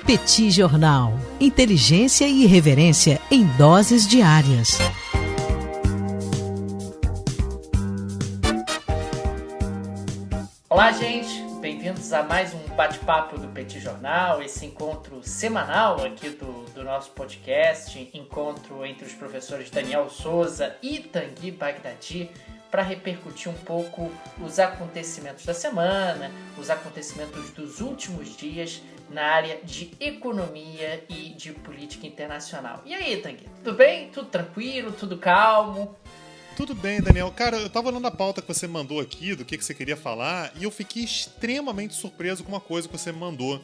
Petit Jornal. Inteligência e irreverência em doses diárias. Olá, gente! Bem-vindos a mais um bate-papo do Petit Jornal, esse encontro semanal aqui do nosso podcast, encontro entre os professores Daniel Souza e Tanguy Bagdadi, para repercutir um pouco os acontecimentos da semana, os acontecimentos dos últimos dias na área de economia e de política internacional. E aí, Tanguy, tudo bem? Tudo tranquilo? Tudo calmo? Tudo bem, Daniel. Cara, eu tava olhando a pauta que você mandou aqui, do que você queria falar, e eu fiquei extremamente surpreso com uma coisa que você me mandou.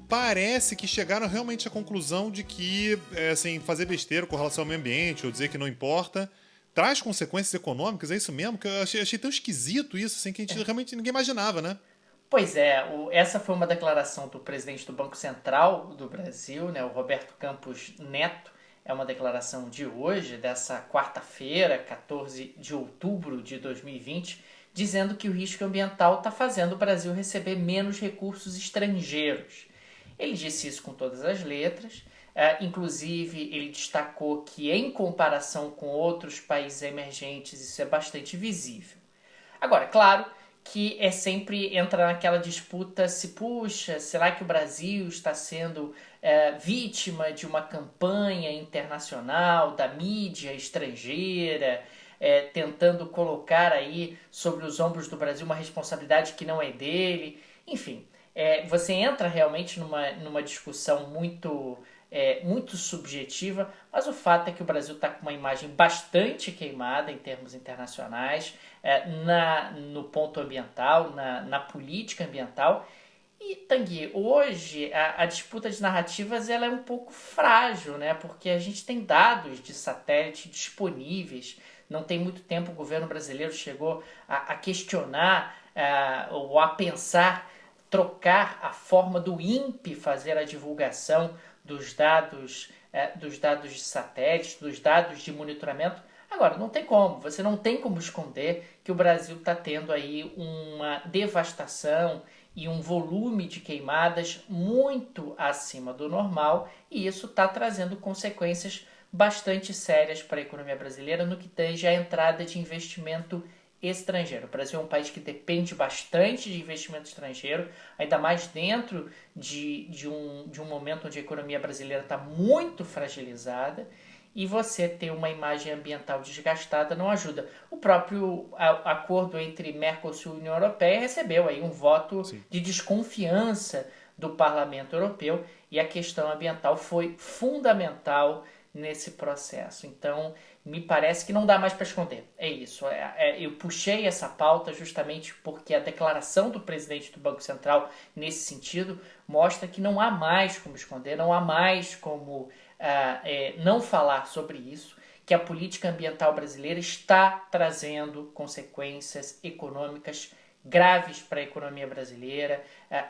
Parece que chegaram realmente à conclusão de que, assim, fazer besteira com relação ao meio ambiente, ou dizer que não importa, traz consequências econômicas, é isso mesmo? Que eu achei tão esquisito isso, assim, que a gente realmente ninguém imaginava, né? Pois é, essa foi uma declaração do presidente do Banco Central do Brasil, né, o Roberto Campos Neto. É uma declaração de hoje, dessa quarta-feira, 14 de outubro de 2020, dizendo que o risco ambiental está fazendo o Brasil receber menos recursos estrangeiros. Ele disse isso com todas as letras, inclusive ele destacou que em comparação com outros países emergentes isso é bastante visível. Agora, claro que sempre entra naquela disputa se, puxa, será que o Brasil está sendo vítima de uma campanha internacional da mídia estrangeira, tentando colocar aí sobre os ombros do Brasil uma responsabilidade que não é dele. Enfim, você entra realmente numa discussão muito subjetiva, mas o fato é que o Brasil está com uma imagem bastante queimada em termos internacionais, no ponto ambiental, na política ambiental. E, Tanguy, hoje a disputa de narrativas ela é um pouco frágil, né? Porque a gente tem dados de satélite disponíveis. Não tem muito tempo o governo brasileiro chegou a questionar ou a pensar trocar a forma do INPE fazer a divulgação dos dados de satélite, dos dados de monitoramento. Agora, não tem como, você não tem como esconder que o Brasil está tendo aí uma devastação e um volume de queimadas muito acima do normal, e isso está trazendo consequências bastante sérias para a economia brasileira no que tange a entrada de investimento estrangeiro. O Brasil é um país que depende bastante de investimento estrangeiro, ainda mais dentro de um momento onde a economia brasileira está muito fragilizada, e você ter uma imagem ambiental desgastada não ajuda. O próprio acordo entre Mercosul e União Europeia recebeu aí um voto de desconfiança do Parlamento Europeu, e a questão ambiental foi fundamental nesse processo. Então, me parece que não dá mais para esconder. É isso. Eu puxei essa pauta justamente porque a declaração do presidente do Banco Central, nesse sentido, mostra que não há mais como esconder, não há mais como não falar sobre isso, que a política ambiental brasileira está trazendo consequências econômicas graves para a economia brasileira,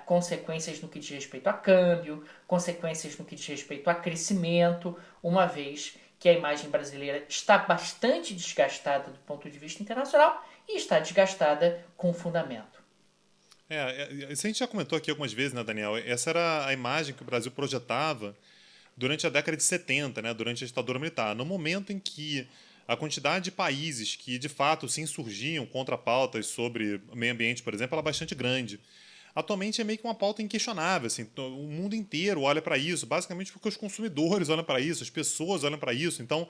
consequências no que diz respeito a câmbio, consequências no que diz respeito a crescimento, uma vez que a imagem brasileira está bastante desgastada do ponto de vista internacional e está desgastada com fundamento. Isso a gente já comentou aqui algumas vezes, né, Daniel? Essa era a imagem que o Brasil projetava durante a década de 70, né, durante a ditadura militar. No momento em que a quantidade de países que, de fato, se insurgiam contra pautas sobre o meio ambiente, por exemplo, ela é bastante grande. Atualmente é meio que uma pauta inquestionável. Assim, o mundo inteiro olha para isso, basicamente porque os consumidores olham para isso, as pessoas olham para isso. Então,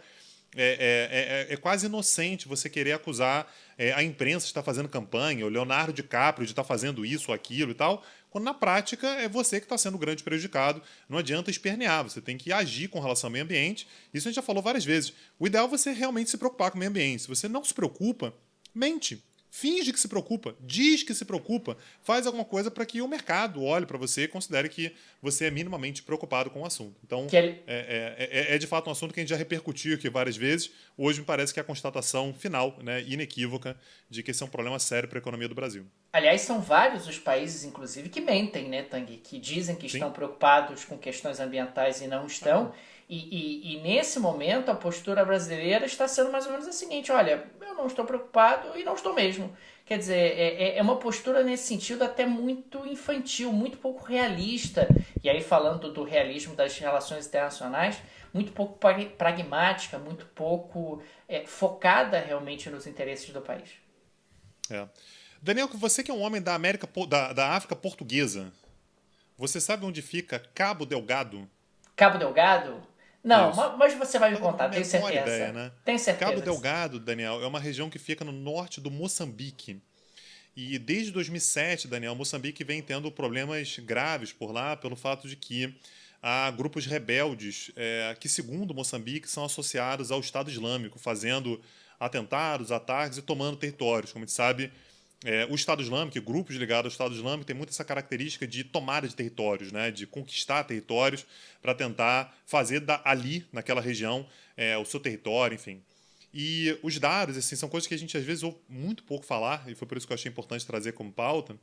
é quase inocente você querer acusar a imprensa de estar fazendo campanha, o Leonardo DiCaprio de estar fazendo isso ou aquilo e tal, quando na prática é você que está sendo o grande prejudicado. Não adianta espernear, você tem que agir com relação ao meio ambiente. Isso a gente já falou várias vezes. O ideal é você realmente se preocupar com o meio ambiente. Se você não se preocupa, mente. Finge que se preocupa, diz que se preocupa, faz alguma coisa para que o mercado olhe para você e considere que você é minimamente preocupado com o assunto. Então, é de fato um assunto que a gente já repercutiu aqui várias vezes. Hoje me parece que é a constatação final, né, inequívoca, de que esse é um problema sério para a economia do Brasil. Aliás, são vários os países, inclusive, que mentem, né, Tanguy? Que dizem que estão preocupados com questões ambientais e não estão. E nesse momento, a postura brasileira está sendo mais ou menos a seguinte: olha, eu não estou preocupado e não estou mesmo. Quer dizer, é uma postura nesse sentido até muito infantil, muito pouco realista. E aí, falando do realismo das relações internacionais, muito pouco pragmática, muito pouco focada realmente nos interesses do país. Daniel, você que é um homem da da África portuguesa, você sabe onde fica Cabo Delgado? Cabo Delgado? Não, Isso. mas você vai me Não, contar, tenho menor certeza. ideia, né? Tenho certeza. Cabo Delgado, Daniel, é uma região que fica no norte do Moçambique. E desde 2007, Daniel, Moçambique vem tendo problemas graves por lá, pelo fato de que há grupos rebeldes que, segundo Moçambique, são associados ao Estado Islâmico, fazendo atentados, ataques e tomando territórios. Como a gente sabe, o Estado Islâmico, grupos ligados ao Estado Islâmico, tem muito essa característica de tomada de territórios, né, de conquistar territórios para tentar fazer ali, naquela região, o seu território, enfim. E os dados, assim, são coisas que a gente às vezes ouve muito pouco falar, e foi por isso que eu achei importante trazer como pauta,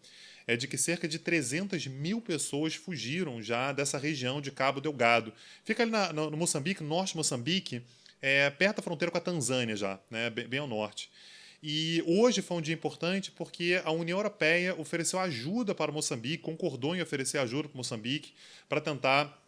é de que cerca de 300 mil pessoas fugiram já dessa região de Cabo Delgado. Fica ali no Moçambique, no norte de Moçambique, perto da fronteira com a Tanzânia já, né, bem ao norte. E hoje foi um dia importante porque a União Europeia ofereceu ajuda para Moçambique, concordou em oferecer ajuda para Moçambique para tentar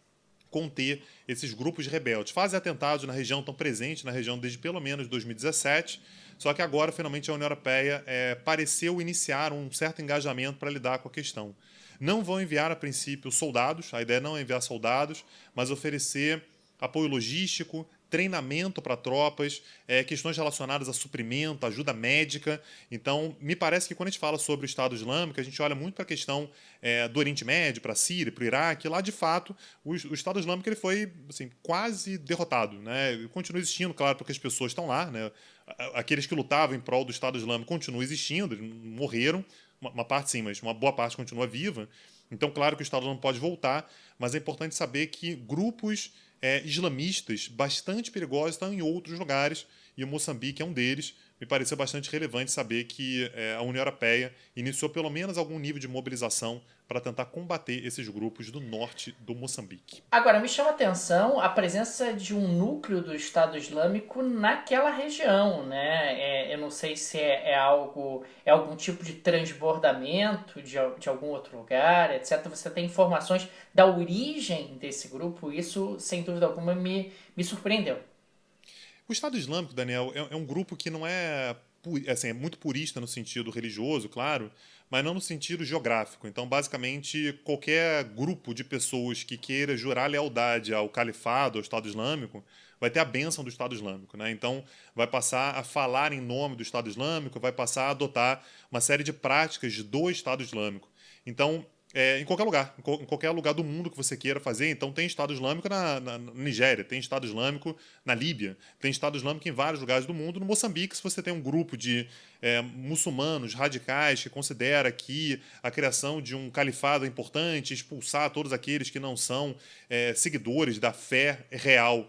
conter esses grupos rebeldes. Fazem atentados na região, estão presentes na região desde pelo menos 2017, só que agora, finalmente, a União Europeia pareceu iniciar um certo engajamento para lidar com a questão. Não vão enviar, a princípio, soldados, a ideia não é enviar soldados, mas oferecer apoio logístico, treinamento para tropas, questões relacionadas a suprimento, ajuda médica. Então, me parece que quando a gente fala sobre o Estado Islâmico, a gente olha muito para a questão do Oriente Médio, para a Síria, para o Iraque. Lá, de fato, o Estado Islâmico ele foi assim, quase derrotado, né? Continua existindo, claro, porque as pessoas estão lá, né? Aqueles que lutavam em prol do Estado Islâmico continuam existindo, eles morreram, uma parte sim, mas uma boa parte continua viva. Então, claro que o Estado Islâmico pode voltar, mas é importante saber que grupos islamistas bastante perigosos estão em outros lugares, e o Moçambique é um deles. Me pareceu bastante relevante saber que a União Europeia iniciou pelo menos algum nível de mobilização para tentar combater esses grupos do norte do Moçambique. Agora, me chama a atenção a presença de um núcleo do Estado Islâmico naquela região, né? Eu não sei se é algum tipo de transbordamento de algum outro lugar, etc. Você tem informações da origem desse grupo? Isso, sem dúvida alguma, me surpreendeu. O Estado Islâmico, Daniel, é um grupo que não é muito purista no sentido religioso, claro, mas não no sentido geográfico. Então, basicamente, qualquer grupo de pessoas que queira jurar lealdade ao califado, ao Estado Islâmico, vai ter a bênção do Estado Islâmico, né? Então, vai passar a falar em nome do Estado Islâmico, vai passar a adotar uma série de práticas do Estado Islâmico. Então, em qualquer lugar do mundo que você queira fazer. Então, tem Estado Islâmico na Nigéria, tem Estado Islâmico na Líbia, tem Estado Islâmico em vários lugares do mundo. No Moçambique, se você tem um grupo de muçulmanos radicais que considera que a criação de um califado é importante, expulsar todos aqueles que não são seguidores da fé real,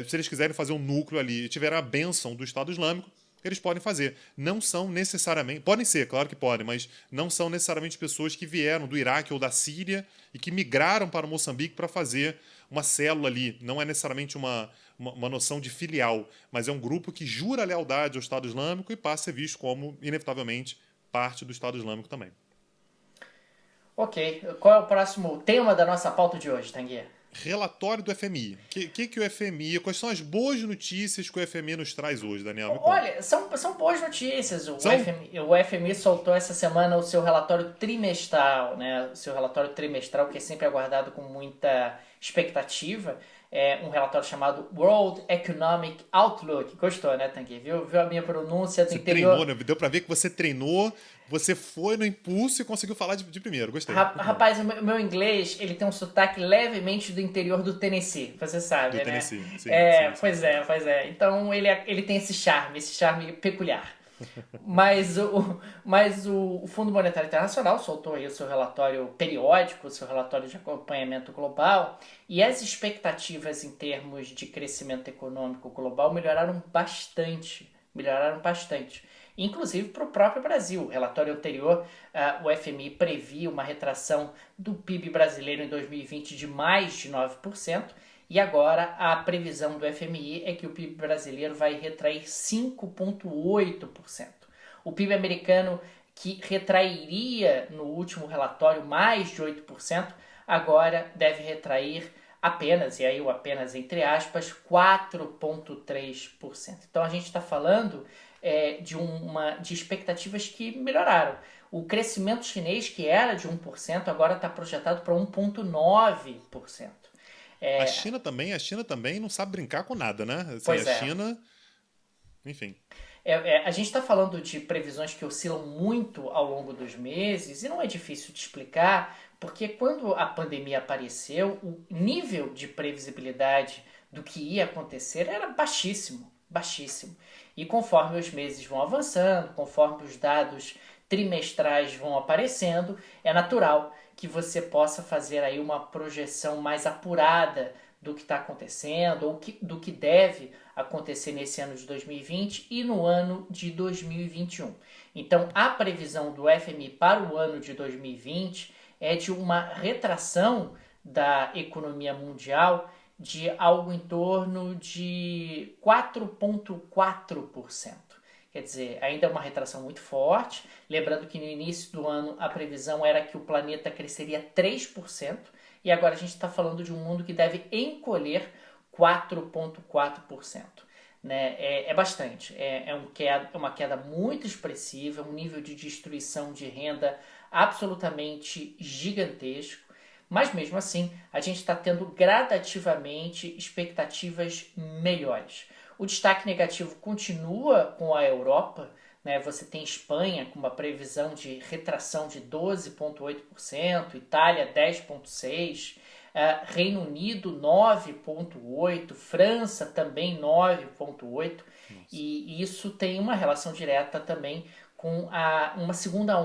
se eles quiserem fazer um núcleo ali e tiver a bênção do Estado Islâmico, eles podem fazer. Não são necessariamente... Podem ser, claro que podem, mas não são necessariamente pessoas que vieram do Iraque ou da Síria e que migraram para Moçambique para fazer uma célula ali. Não é necessariamente uma noção de filial, mas é um grupo que jura lealdade ao Estado Islâmico e passa a ser visto como, inevitavelmente, parte do Estado Islâmico também. Ok. Qual é o próximo tema da nossa pauta de hoje, Tanguy? Relatório do FMI. Que o FMI... Quais são as boas notícias que o FMI nos traz hoje, Daniel? Olha, são boas notícias. O FMI soltou essa semana o seu relatório trimestral, né? O seu relatório trimestral, que é sempre aguardado com muita expectativa. É um relatório chamado World Economic Outlook. Gostou, né, Tanguy? Viu a minha pronúncia do interior? Treinou, né? Deu pra ver que você treinou, você foi no impulso e conseguiu falar de primeiro. Gostei. Rapaz, o meu inglês, ele tem um sotaque levemente do interior do Tennessee, você sabe, do né? Tennessee, sim. Pois é. Então ele tem esse charme peculiar. Mas o Fundo Monetário Internacional soltou aí o seu relatório periódico, o seu relatório de acompanhamento global, e as expectativas em termos de crescimento econômico global melhoraram bastante. Inclusive para o próprio Brasil. O relatório anterior, o FMI previa uma retração do PIB brasileiro em 2020 de mais de 9%, e agora a previsão do FMI é que o PIB brasileiro vai retrair 5,8%. O PIB americano que retrairia no último relatório mais de 8%, agora deve retrair apenas, e aí o apenas entre aspas, 4,3%. Então a gente está falando de expectativas que melhoraram. O crescimento chinês, que era de 1%, agora está projetado para 1,9%. A China também não sabe brincar com nada, né? Assim, Pois a é. China, enfim. A gente está falando de previsões que oscilam muito ao longo dos meses e não é difícil de explicar, porque quando a pandemia apareceu, o nível de previsibilidade do que ia acontecer era baixíssimo, baixíssimo. E conforme os meses vão avançando, conforme os dados trimestrais vão aparecendo, é natural que você possa fazer aí uma projeção mais apurada do que está acontecendo ou do que deve acontecer nesse ano de 2020 e no ano de 2021. Então, a previsão do FMI para o ano de 2020 é de uma retração da economia mundial de algo em torno de 4,4%. Quer dizer, ainda é uma retração muito forte. Lembrando que no início do ano a previsão era que o planeta cresceria 3%, e agora a gente está falando de um mundo que deve encolher 4,4%. Né? É bastante. É uma queda muito expressiva, um nível de destruição de renda absolutamente gigantesco. Mas mesmo assim, a gente está tendo gradativamente expectativas melhores. O destaque negativo continua com a Europa, né? Você tem Espanha com uma previsão de retração de 12,8%, Itália 10,6%, Reino Unido 9,8%, França também 9,8%, e isso tem uma relação direta também com uma segunda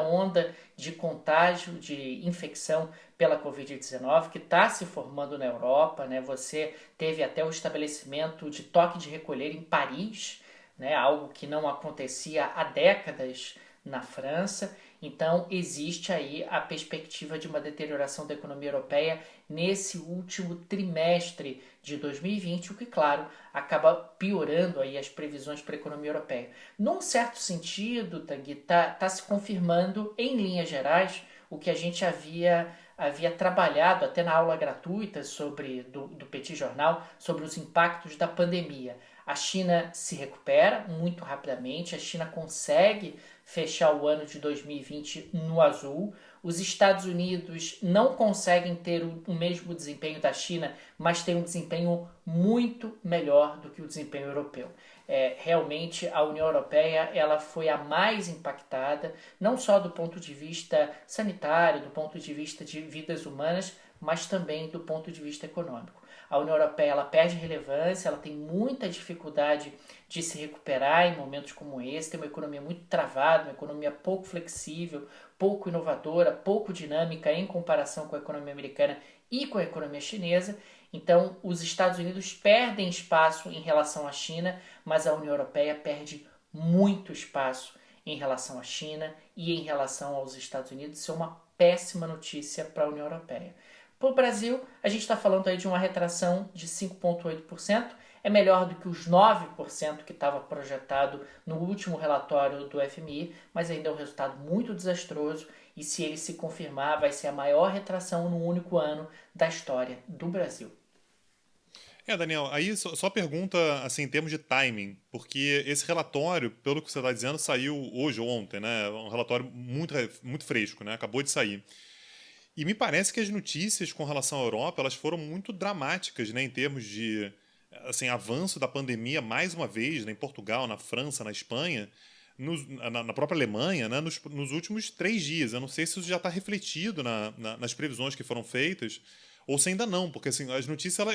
onda de contágio, de infecção pela Covid-19 que está se formando na Europa, né? Você teve até o estabelecimento de toque de recolher em Paris, né? Algo que não acontecia há décadas na França. Então existe aí a perspectiva de uma deterioração da economia europeia nesse último trimestre de 2020, o que, claro, acaba piorando aí as previsões para a economia europeia. Num certo sentido, Tanguy, tá se confirmando, em linhas gerais, o que a gente havia trabalhado até na aula gratuita do Petit Jornal sobre os impactos da pandemia. A China se recupera muito rapidamente, a China consegue fechar o ano de 2020 no azul. Os Estados Unidos não conseguem ter o mesmo desempenho da China, mas têm um desempenho muito melhor do que o desempenho europeu. Realmente a União Europeia ela foi a mais impactada, não só do ponto de vista sanitário, do ponto de vista de vidas humanas, mas também do ponto de vista econômico. A União Europeia ela perde relevância, ela tem muita dificuldade de se recuperar em momentos como esse, tem uma economia muito travada, uma economia pouco flexível, pouco inovadora, pouco dinâmica em comparação com a economia americana e com a economia chinesa. Então, os Estados Unidos perdem espaço em relação à China, mas a União Europeia perde muito espaço em relação à China e em relação aos Estados Unidos. Isso é uma péssima notícia para a União Europeia. Para o Brasil, a gente está falando aí de uma retração de 5,8%, é melhor do que os 9% que estava projetado no último relatório do FMI, mas ainda é um resultado muito desastroso e se ele se confirmar, vai ser a maior retração no único ano da história do Brasil. Daniel, aí só pergunta assim, em termos de timing, porque esse relatório, pelo que você está dizendo, saiu hoje ou ontem, né? Um relatório muito fresco, né? Acabou de sair. E me parece que as notícias com relação à Europa elas foram muito dramáticas, né, em termos de assim, avanço da pandemia mais uma vez, né, em Portugal, na França, na Espanha, na própria Alemanha, né, nos últimos 3 dias. Eu não sei se isso já está refletido nas previsões que foram feitas ou se ainda não, porque assim, as notícias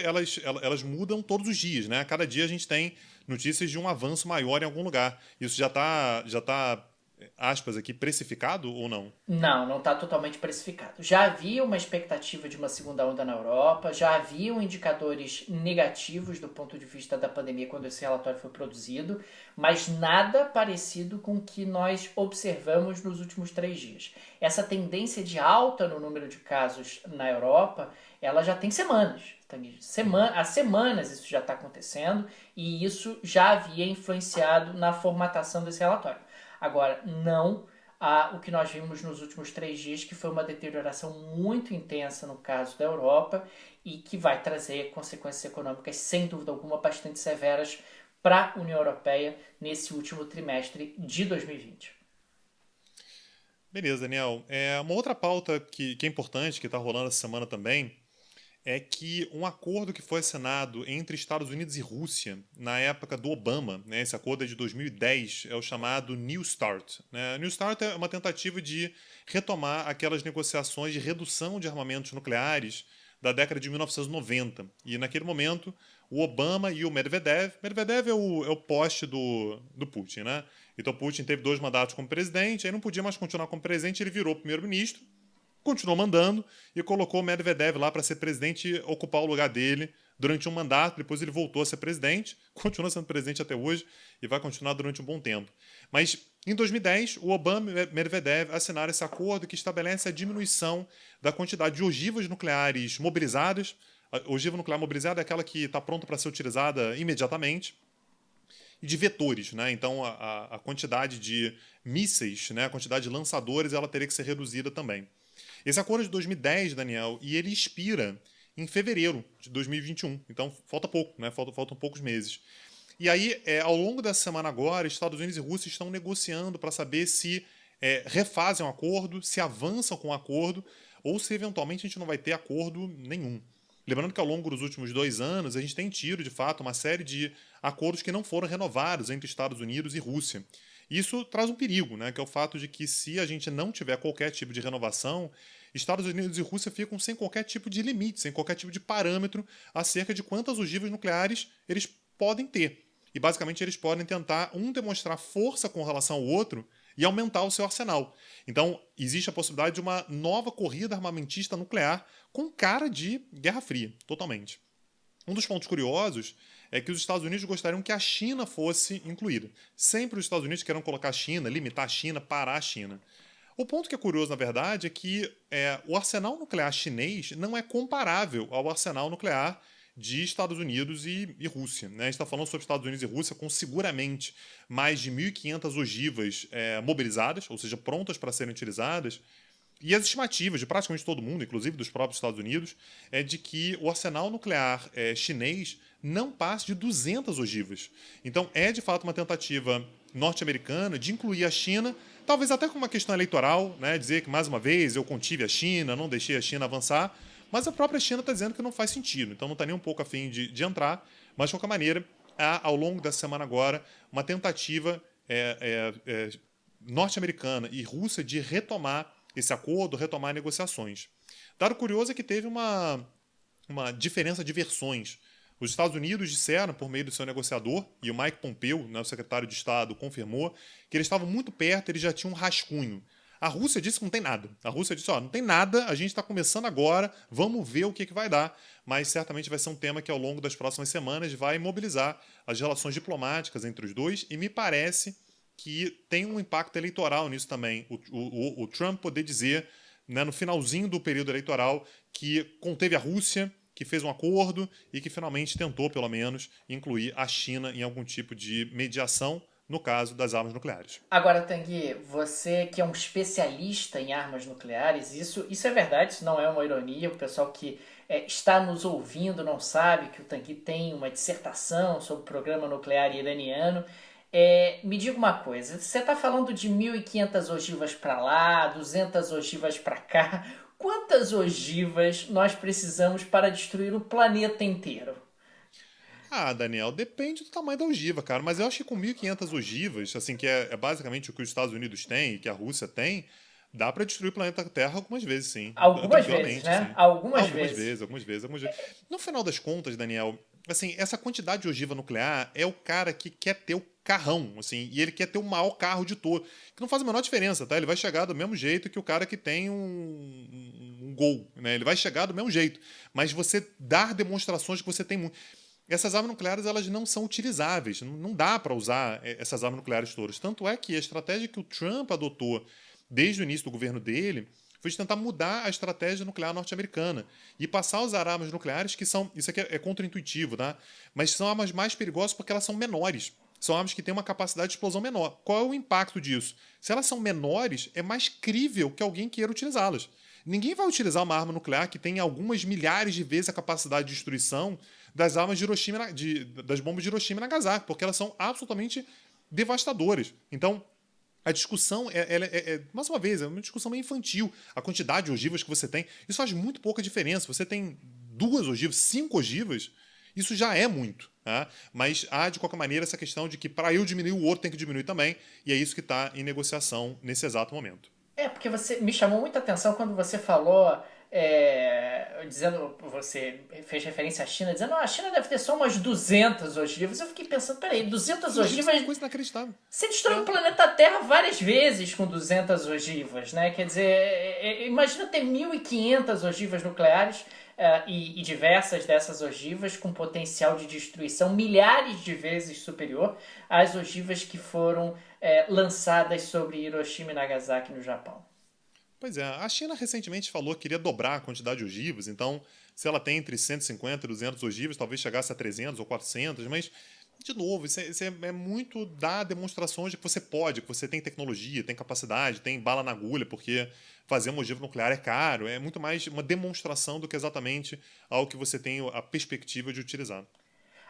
elas mudam todos os dias. Né? A cada dia a gente tem notícias de um avanço maior em algum lugar. Isso já tá aspas aqui, precificado ou não? Não está totalmente precificado. Já havia uma expectativa de uma segunda onda na Europa, já haviam indicadores negativos do ponto de vista da pandemia quando esse relatório foi produzido, mas nada parecido com o que nós observamos nos últimos 3 dias. Essa tendência de alta no número de casos na Europa, ela já tem semanas. Há semanas isso já está acontecendo e isso já havia influenciado na formatação desse relatório. Agora, não o que nós vimos nos últimos 3 dias, que foi uma deterioração muito intensa no caso da Europa e que vai trazer consequências econômicas, sem dúvida alguma, bastante severas para a União Europeia nesse último trimestre de 2020. Beleza, Daniel. Uma outra pauta que é importante, que está rolando essa semana também, é que um acordo que foi assinado entre Estados Unidos e Rússia na época do Obama, né, esse acordo é de 2010, é o chamado New START. Né? New START é uma tentativa de retomar aquelas negociações de redução de armamentos nucleares da década de 1990. E naquele momento, o Obama e o Medvedev é o poste do Putin, né? Então Putin teve 2 mandatos como presidente, aí não podia mais continuar como presidente, ele virou primeiro-ministro, continuou mandando e colocou o Medvedev lá para ser presidente e ocupar o lugar dele durante um mandato. Depois ele voltou a ser presidente, continua sendo presidente até hoje e vai continuar durante um bom tempo. Mas em 2010, o Obama e o Medvedev assinaram esse acordo que estabelece a diminuição da quantidade de ogivas nucleares mobilizadas. A ogiva nuclear mobilizada é aquela que está pronta para ser utilizada imediatamente. E de vetores, né? Então a quantidade de mísseis, né? A quantidade de lançadores, ela teria que ser reduzida também. Esse acordo é de 2010, Daniel, e ele expira em fevereiro de 2021. Então, falta pouco, né? Faltam poucos meses. E aí, ao longo dessa semana agora, Estados Unidos e Rússia estão negociando para saber se refazem o acordo, se avançam com o acordo, ou se eventualmente a gente não vai ter acordo nenhum. Lembrando que ao longo dos últimos 2 anos, a gente tem tido, de fato, uma série de acordos que não foram renovados entre Estados Unidos e Rússia. Isso traz um perigo, né, que é o fato de que se a gente não tiver qualquer tipo de renovação, Estados Unidos e Rússia ficam sem qualquer tipo de limite, sem qualquer tipo de parâmetro acerca de quantas ogivas nucleares eles podem ter. E basicamente eles podem tentar demonstrar força com relação ao outro e aumentar o seu arsenal. Então existe a possibilidade de uma nova corrida armamentista nuclear com cara de Guerra Fria, totalmente. Um dos pontos curiosos é que os Estados Unidos gostariam que a China fosse incluída. Sempre os Estados Unidos querem colocar a China, limitar a China, parar a China. O ponto que é curioso, na verdade, é que o arsenal nuclear chinês não é comparável ao arsenal nuclear de Estados Unidos e Rússia. Né? A gente está falando sobre Estados Unidos e Rússia com seguramente mais de 1.500 ogivas mobilizadas, ou seja, prontas para serem utilizadas. E as estimativas de praticamente todo mundo, inclusive dos próprios Estados Unidos, é de que o arsenal nuclear chinês não passe de 200 ogivas. Então é de fato uma tentativa norte-americana de incluir a China, talvez até com uma questão eleitoral, né, dizer que mais uma vez eu contive a China, não deixei a China avançar, mas a própria China está dizendo que não faz sentido, então não está nem um pouco a fim de entrar, mas de qualquer maneira, há ao longo dessa semana agora uma tentativa norte-americana e Rússia de retomar esse acordo, retomar negociações. Dado curioso é que teve uma diferença de versões. Os Estados Unidos disseram, por meio do seu negociador, e o Mike Pompeo, né, o secretário de Estado, confirmou, que eles estavam muito perto, eles já tinham um rascunho. A Rússia disse que não tem nada. A Rússia disse, não tem nada, a gente está começando agora, vamos ver o que vai dar. Mas certamente vai ser um tema que ao longo das próximas semanas vai mobilizar as relações diplomáticas entre os dois, e me parece que tem um impacto eleitoral nisso também. O Trump poder dizer, né, no finalzinho do período eleitoral, que conteve a Rússia, que fez um acordo e que finalmente tentou, pelo menos, incluir a China em algum tipo de mediação no caso das armas nucleares. Agora, Tanguy, você que é um especialista em armas nucleares, isso é verdade, isso não é uma ironia. O pessoal que está nos ouvindo não sabe que o Tanguy tem uma dissertação sobre o programa nuclear iraniano. Me diga uma coisa, você está falando de 1.500 ogivas para lá, 200 ogivas para cá. Quantas ogivas nós precisamos para destruir o planeta inteiro? Daniel, depende do tamanho da ogiva, cara. Mas eu acho que com 1.500 ogivas, assim, que é basicamente o que os Estados Unidos têm e que a Rússia tem, dá para destruir o planeta Terra algumas vezes, sim. Algumas vezes, né? Sim. Algumas vezes. Algumas vezes. No final das contas, Daniel, assim, essa quantidade de ogiva nuclear é o cara que quer ter o carrão, assim, e ele quer ter o maior carro de todos. Que não faz a menor diferença, tá? Ele vai chegar do mesmo jeito que o cara que tem um Gol, né? Ele vai chegar do mesmo jeito. Mas você dar demonstrações que você tem muito. Essas armas nucleares, elas não são utilizáveis. Não dá para usar essas armas nucleares todas. Tanto é que a estratégia que o Trump adotou desde o início do governo dele foi de tentar mudar a estratégia nuclear norte-americana e passar a usar armas nucleares que são... Isso aqui é contraintuitivo, tá? Mas são armas mais perigosas porque elas são menores. são armas que têm uma capacidade de explosão menor. Qual é o impacto disso? Se elas são menores, é mais crível que alguém queira utilizá-las. Ninguém vai utilizar uma arma nuclear que tem algumas milhares de vezes a capacidade de destruição das armas de Hiroshima, das bombas de Hiroshima e Nagasaki, porque elas são absolutamente devastadoras. Então, a discussão, mais uma vez, é uma discussão meio infantil. A quantidade de ogivas que você tem, isso faz muito pouca diferença. Você tem 2 ogivas, 5 ogivas, isso já é muito. Tá? Mas há, de qualquer maneira, essa questão de que para eu diminuir, o outro tem que diminuir também, e é isso que está em negociação nesse exato momento. Porque você me chamou muita atenção quando você falou, você fez referência à China, dizendo a China deve ter só umas 200 ogivas. Eu fiquei pensando, peraí, 200 ogivas... É uma coisa inacreditável. Você destrói o planeta Terra várias vezes com 200 ogivas, né? Quer dizer, imagina ter 1.500 ogivas nucleares e diversas dessas ogivas com potencial de destruição milhares de vezes superior às ogivas que foram lançadas sobre Hiroshima e Nagasaki no Japão. Pois é, a China recentemente falou que queria dobrar a quantidade de ogivas, então se ela tem entre 150 e 200 ogivas, talvez chegasse a 300 ou 400, mas, de novo, isso é muito dar demonstrações de que você pode, que você tem tecnologia, tem capacidade, tem bala na agulha, porque fazer uma ogiva nuclear é caro, é muito mais uma demonstração do que exatamente algo que você tem a perspectiva de utilizar.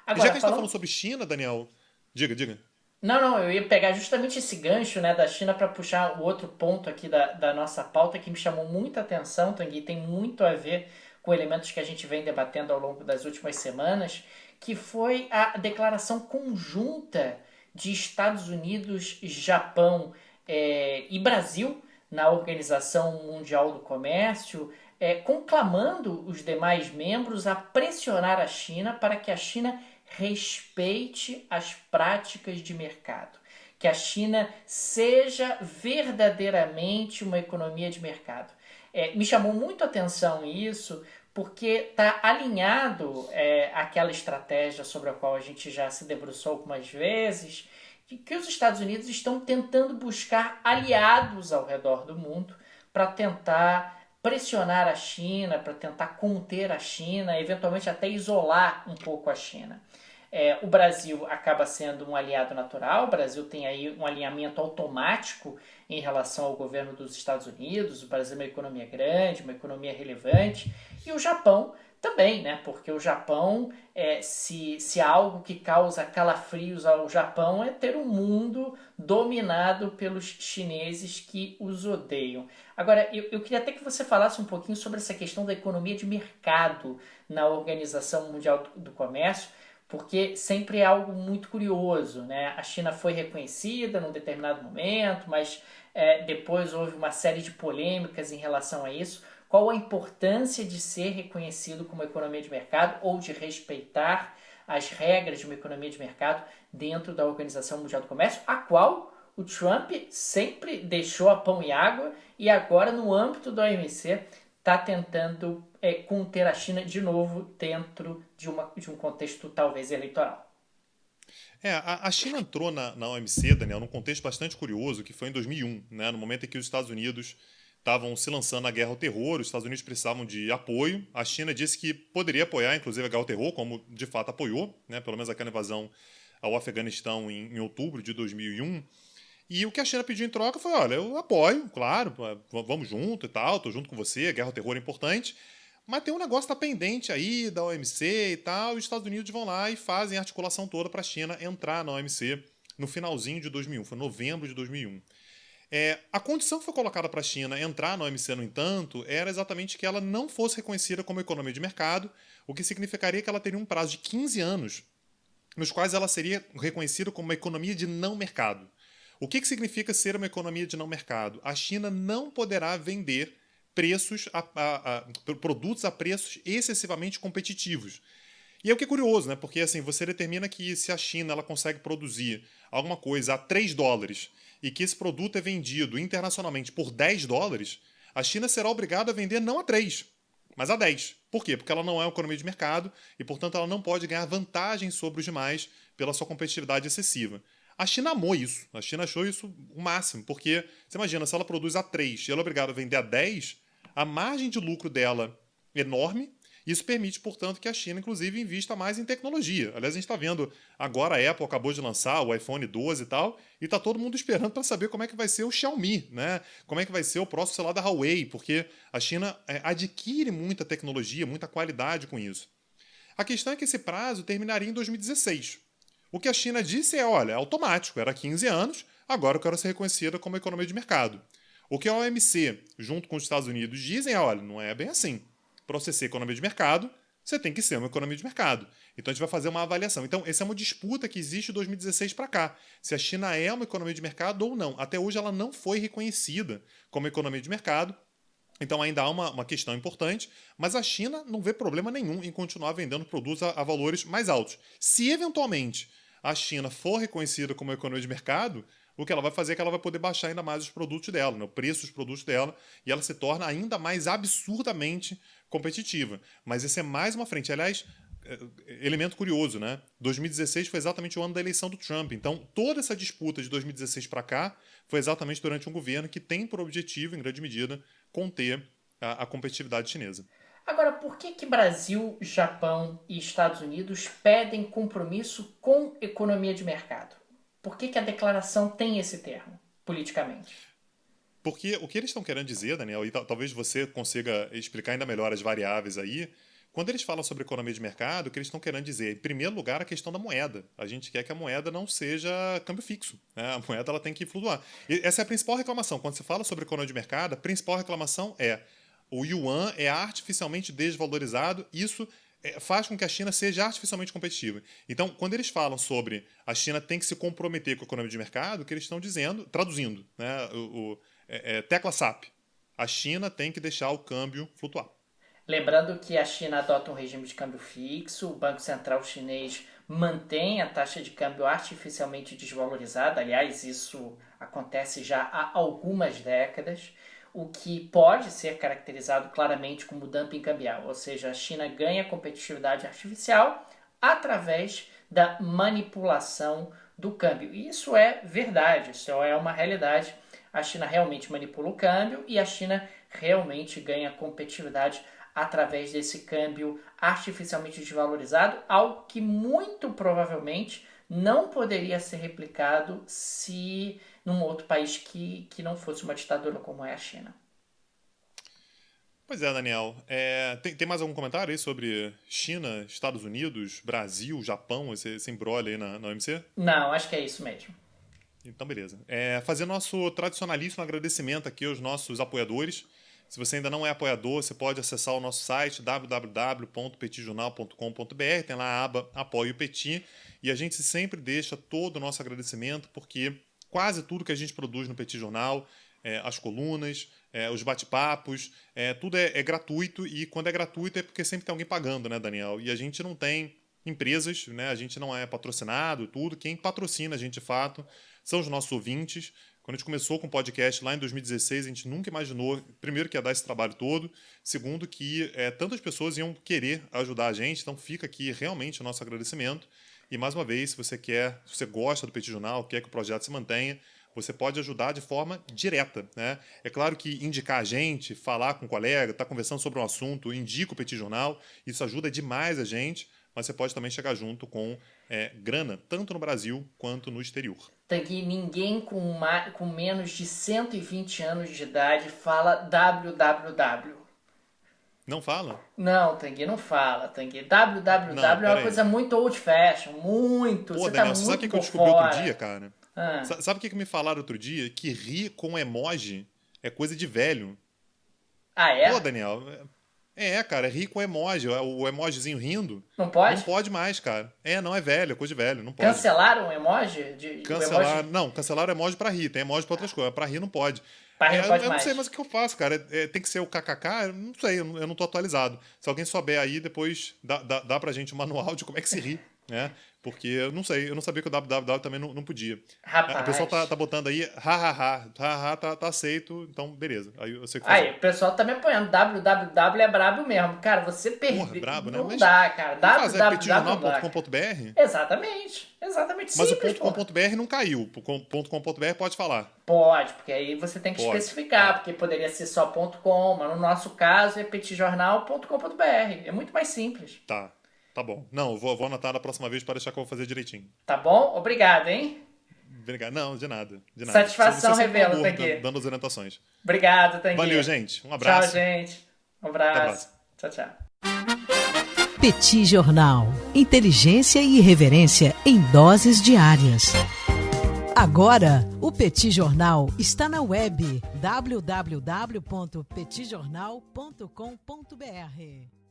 Agora, e já que a gente está falando sobre China, Daniel, diga. Não, eu ia pegar justamente esse gancho, né, da China para puxar o outro ponto aqui da nossa pauta que me chamou muita atenção, Tanguy, tem muito a ver com elementos que a gente vem debatendo ao longo das últimas semanas, que foi a declaração conjunta de Estados Unidos, Japão e Brasil na Organização Mundial do Comércio, conclamando os demais membros a pressionar a China para que a China respeite as práticas de mercado, que a China seja verdadeiramente uma economia de mercado. Me chamou muito a atenção isso, porque está alinhado àquela estratégia sobre a qual a gente já se debruçou algumas vezes, de que os Estados Unidos estão tentando buscar aliados ao redor do mundo para tentar pressionar a China, para tentar conter a China, eventualmente até isolar um pouco a China. O Brasil acaba sendo um aliado natural, o Brasil tem aí um alinhamento automático em relação ao governo dos Estados Unidos, o Brasil é uma economia grande, uma economia relevante, e o Japão também, né? Porque o Japão, se há algo que causa calafrios ao Japão, é ter um mundo dominado pelos chineses que os odeiam. Agora, eu queria até que você falasse um pouquinho sobre essa questão da economia de mercado na Organização Mundial do Comércio, porque sempre é algo muito curioso, né? A China foi reconhecida num determinado momento, mas depois houve uma série de polêmicas em relação a isso. Qual a importância de ser reconhecido como economia de mercado ou de respeitar as regras de uma economia de mercado dentro da Organização Mundial do Comércio, a qual o Trump sempre deixou a pão e água e agora, no âmbito da OMC, está tentando conter a China de novo dentro de um contexto talvez eleitoral. A China entrou na OMC, Daniel, num contexto bastante curioso, que foi em 2001, né, no momento em que os Estados Unidos estavam se lançando na guerra ao terror, os Estados Unidos precisavam de apoio. A China disse que poderia apoiar, inclusive, a guerra ao terror, como de fato apoiou, né, pelo menos aquela invasão ao Afeganistão em outubro de 2001. E o que a China pediu em troca foi, olha, eu apoio, claro, vamos junto e tal, tô junto com você, a guerra ao terror é importante, mas tem um negócio que tá pendente aí da OMC e tal, e os Estados Unidos vão lá e fazem a articulação toda para a China entrar na OMC no finalzinho de 2001, foi novembro de 2001. A condição que foi colocada para a China entrar na OMC, no entanto, era exatamente que ela não fosse reconhecida como economia de mercado, o que significaria que ela teria um prazo de 15 anos, nos quais ela seria reconhecida como uma economia de não mercado. O que significa ser uma economia de não mercado? A China não poderá vender produtos a preços excessivamente competitivos. E é o que é curioso, né? Porque assim, você determina que se a China ela consegue produzir alguma coisa a $3 e que esse produto é vendido internacionalmente por $10, a China será obrigada a vender não a 3, mas a 10. Por quê? Porque ela não é uma economia de mercado e, portanto, ela não pode ganhar vantagem sobre os demais pela sua competitividade excessiva. A China amou isso. A China achou isso o máximo, porque, você imagina, se ela produz a 3 e ela é obrigada a vender a 10, a margem de lucro dela é enorme Isso permite, portanto, que a China, inclusive, invista mais em tecnologia. Aliás, a gente está vendo agora a Apple acabou de lançar o iPhone 12 e tal, e está todo mundo esperando para saber como é que vai ser o Xiaomi, né? Como é que vai ser o próximo celular da Huawei, porque a China adquire muita tecnologia, muita qualidade com isso. A questão é que esse prazo terminaria em 2016. O que a China disse é, olha, é automático, era 15 anos, agora eu quero ser reconhecida como economia de mercado. O que a OMC, junto com os Estados Unidos, dizem é, olha, não é bem assim. Para você ser economia de mercado, você tem que ser uma economia de mercado. Então a gente vai fazer uma avaliação. Então essa é uma disputa que existe de 2016 para cá. Se a China é uma economia de mercado ou não. Até hoje ela não foi reconhecida como economia de mercado. Então ainda há uma questão importante, mas a China não vê problema nenhum em continuar vendendo produtos a valores mais altos. Se eventualmente a China for reconhecida como economia de mercado, o que ela vai fazer é que ela vai poder baixar ainda mais os produtos dela, né, o preço dos produtos dela, e ela se torna ainda mais absurdamente competitiva. Mas esse é mais uma frente. Aliás, elemento curioso, né? 2016 foi exatamente o ano da eleição do Trump. Então, toda essa disputa de 2016 para cá foi exatamente durante um governo que tem por objetivo, em grande medida, conter a competitividade chinesa. Agora, por que Brasil, Japão e Estados Unidos pedem compromisso com economia de mercado? Por que a declaração tem esse termo, politicamente? Porque o que eles estão querendo dizer, Daniel, e talvez você consiga explicar ainda melhor as variáveis aí, quando eles falam sobre economia de mercado, o que eles estão querendo dizer, em primeiro lugar, a questão da moeda. A gente quer que a moeda não seja câmbio fixo, né? A moeda ela tem que flutuar. E essa é a principal reclamação. Quando se fala sobre economia de mercado, a principal reclamação é o yuan é artificialmente desvalorizado, isso faz com que a China seja artificialmente competitiva. Então, quando eles falam sobre a China tem que se comprometer com a economia de mercado, o que eles estão dizendo, traduzindo, né, tecla SAP, a China tem que deixar o câmbio flutuar. Lembrando que a China adota um regime de câmbio fixo, o Banco Central chinês mantém a taxa de câmbio artificialmente desvalorizada, aliás, isso acontece já há algumas décadas, o que pode ser caracterizado claramente como dumping cambial, ou seja, a China ganha competitividade artificial através da manipulação do câmbio. E isso é verdade, isso é uma realidade. A China realmente manipula o câmbio e a China realmente ganha competitividade através desse câmbio artificialmente desvalorizado, algo que muito provavelmente não poderia ser replicado se num outro país que não fosse uma ditadura como é a China. Pois é, Daniel. Tem mais algum comentário aí sobre China, Estados Unidos, Brasil, Japão, esse imbróglio aí na OMC? Não, acho que é isso mesmo. Então, beleza. Fazer nosso tradicionalíssimo agradecimento aqui aos nossos apoiadores. Se você ainda não é apoiador, você pode acessar o nosso site www.petijornal.com.br, tem lá a aba Apoie o Petit, e a gente sempre deixa todo o nosso agradecimento, porque quase tudo que a gente produz no Petit Jornal, as colunas, os bate-papos, tudo é gratuito, e quando é gratuito é porque sempre tem alguém pagando, né, Daniel? E a gente não tem empresas, né? A gente não é patrocinado, tudo. Quem patrocina a gente, de fato, são os nossos ouvintes. Quando a gente começou com o podcast lá em 2016, a gente nunca imaginou, primeiro, que ia dar esse trabalho todo, segundo, que tantas pessoas iam querer ajudar a gente, então fica aqui realmente o nosso agradecimento. E, mais uma vez, se você gosta do Petit Jornal, quer que o projeto se mantenha, você pode ajudar de forma direta, né? É claro que indicar a gente, falar com um colega, estar conversando sobre um assunto, indica o Petit Jornal, isso ajuda demais a gente, mas você pode também chegar junto com grana, tanto no Brasil quanto no exterior. Tanguy, ninguém com menos de 120 anos de idade fala www. Não fala? Não, Tanguy, não fala, Tanguy. www não, é uma coisa muito old fashion, muito. Pô, você Daniel, tá você muito sabe o que eu por descobri fora. outro dia, cara? Sabe o que me falaram outro dia? Que rir com emoji é coisa de velho. Ah, é? Pô, Daniel, cara, rir com emoji, o emojizinho rindo. Não pode? Não pode mais, cara. Não é velho, é coisa de velho, não pode. Cancelaram o emoji? Cancelaram, não, cancelaram o emoji pra rir, tem emoji pra outras coisas, pra rir não pode. Pra rir não pode eu mais. não sei mais o que eu faço, cara. Tem que ser o kkk? Eu não sei, eu não tô atualizado. Se alguém souber aí, depois dá pra gente um manual de como é que se ri, né? Porque eu não sei, eu não sabia que o www também não podia. Rapaz. A pessoa tá botando aí, tá aceito, então beleza. Aí eu sei o que Aí, fazer. o pessoal tá me apoiando. www é brabo mesmo. Cara, você perdeu. Porra, brabo, né? Não Mas dá, cara. Vamos fazer www não dá. petijornal.com.br? Exatamente. Mas Simples, o pô. .com.br não caiu. O .com.br pode falar. Pode, porque aí você tem que Pode, especificar, tá. porque poderia ser só .com, mas no nosso caso é petijornal.com.br. É muito mais simples. Tá bom. Não, eu vou anotar da próxima vez para deixar que eu vou fazer direitinho. Tá bom? Obrigado, hein? Obrigado. Não, de nada. Satisfação, Você Revelo, sempre Tanguy. dando as orientações. Obrigado, Tanguy. Valeu, gente. Um abraço. Tchau, gente. Um abraço. Tchau. Petit Jornal. Inteligência e irreverência em doses diárias. Agora, o Petit Jornal está na web www.petitjornal.com.br.